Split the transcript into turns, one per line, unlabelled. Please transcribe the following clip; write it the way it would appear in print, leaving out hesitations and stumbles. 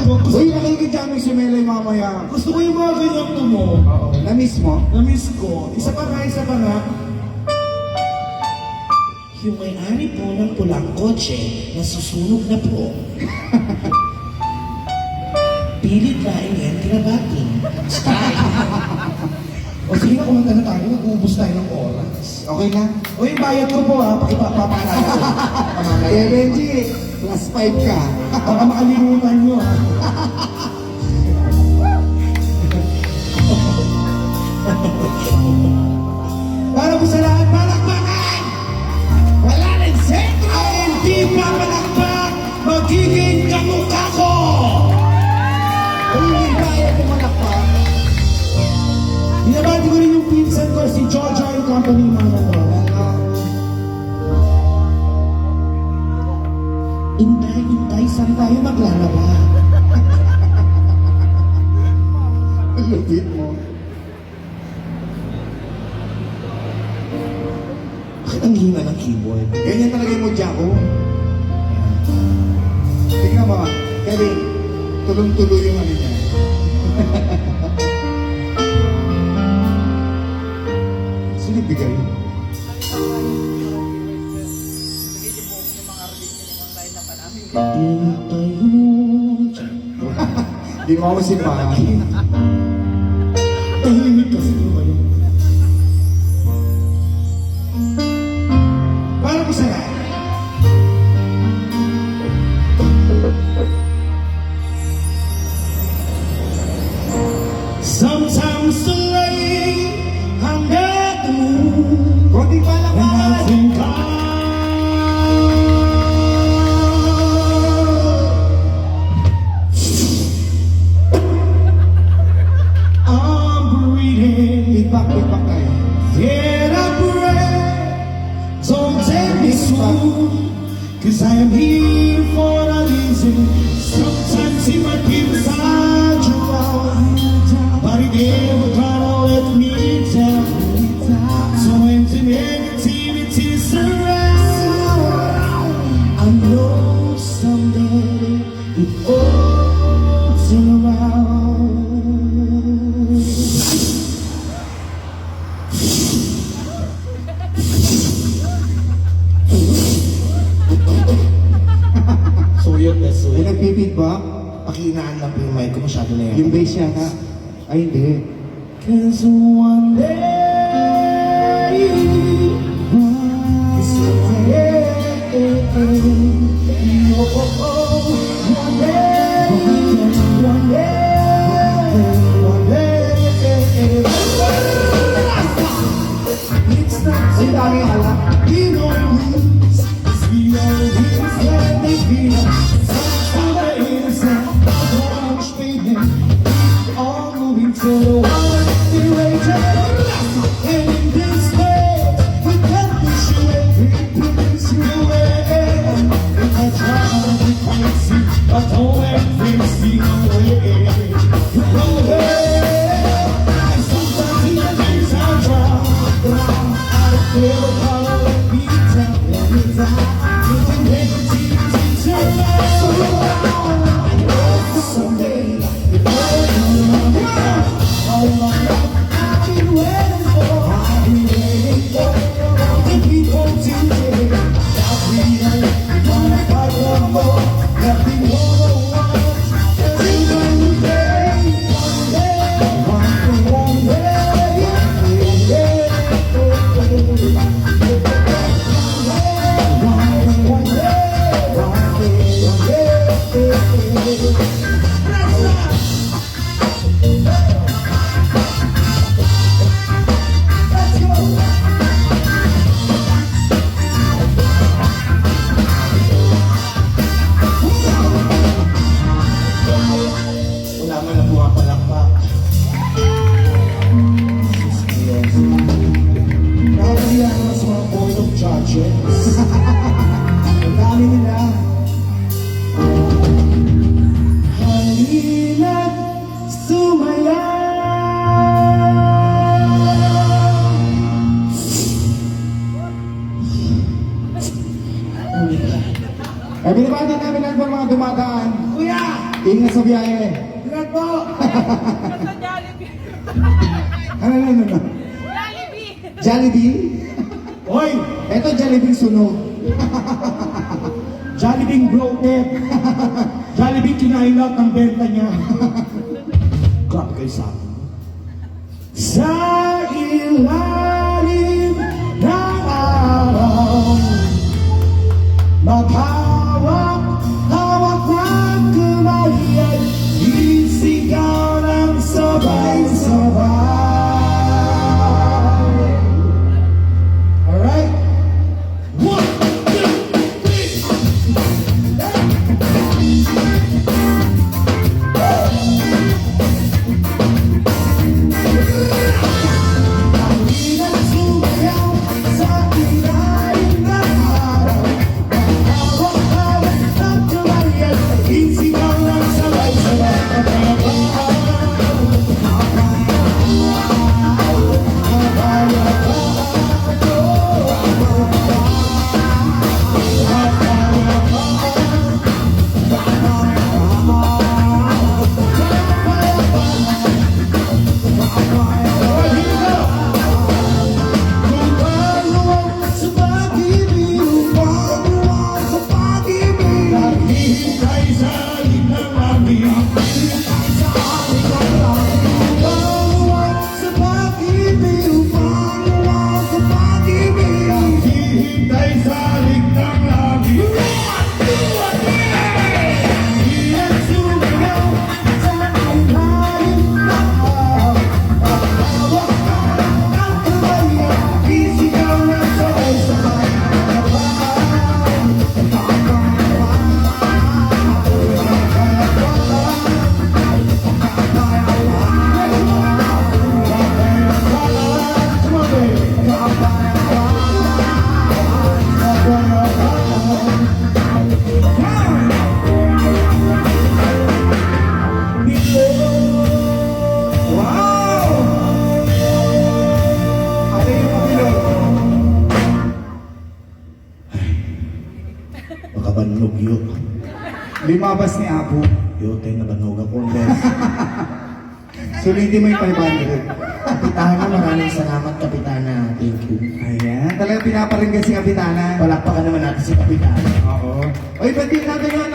Uy, nakikita mo si Melay mamaya.
Gusto ko yung mga ganyan ko mo.
Oo. Na-miss mo?
Na-miss ko. Isa pa nga. Yung may-ari po ng pulang kotse, nasusunog na po. Pilit laing yan, tinabating. Style. O sige na, kumanta na tayo. Nag-uubos tayo ng oras.
Okay na?
O yung bayad ko po ha, pakipapapalala ko.
Kaya Benji, plus 5 ka.
Baka makalimutan nyo ha. Para po sa lahat, palakpakan! Wala rin sentro! Ay, hindi pa palakpak, magiging kamukha ko!
Uy, hindi kaya pumalakpak.
Binabati ko rin yung pinsan ko, si Jojo yung company mga to. Intay, saan tayo maglalaba?
Ang lupit mo.
Bakit ang hina ng keyboard?
Ganyan talaga yung mudya ko. Tingnan mo, Kevin, tulong-tuloy yung ano niya. Sino bigay?
Intay mo.
Di mo ako simbahan.
Tahimik kasi ko kayo. Para po sa lahat. Sometimes the rain hanggang the moon.
Konti pa lang
And I think I'm breathing.
Lipak tayo.
Yet I pray, don't take me soon, 'cause I am here for a reason. Sometimes it might be beside you out, but it never gonna let me down. So when the negativity surrounds, I know someday it all turn around. Suyot na
May
suyot.
nagpipidback?
Pakinaan lang po yung mic ko, masyado na yan.
Yung bass yata. Ay, hindi.
Cause one day, it's one day, one day, it's not
Ang dami alak.
we don't lose, 'cause we are winners when they beat us. For the innocent, watch baby, all moving to the one direction. And in this way, we can push you every piece you away. If I try to be crazy, I don't let things steal away. You go away, and sometimes in the days I drown. I feel color and beat down, let me down. You can negativity turn around. I know someday it will come around. All my life I've been waiting for. The people today, now we wanna fight one more. Let me one. Till one day, one day. Wala man na pumapalakpak. Nakakaya naman sa mga board of judges. Ang dami nila. Halina't sumaya. Oh my God.
Binabati namin lahat ng mga dumadaan.
Kuya!
Ingat
sa biyahe.
Ingat po!
Basta Jollibee.
Ano?
Jollibee.
Jollibee?
Hoy!
Eto Jollibee sunog.
Jollibee bloated. Jollibee kinain lahat ng benta niya. Grabe kayo sa akin. Sa ilalim ng araw, maghawak-hawak ng kamay at isigaw ng sabay-sabay. Alright? 1, 1. Makabannog yun.
Limabas ni Apo.
Yote na banog akong best.
Sulitin mo yung 500.
Kapitana, maraming salamat, Kapitana. Thank you.
Ayan, talaga pinaparinggan si Kapitana.
Palakpakan naman natin si Kapitana.
Oo. Oy, ba't di natin yun?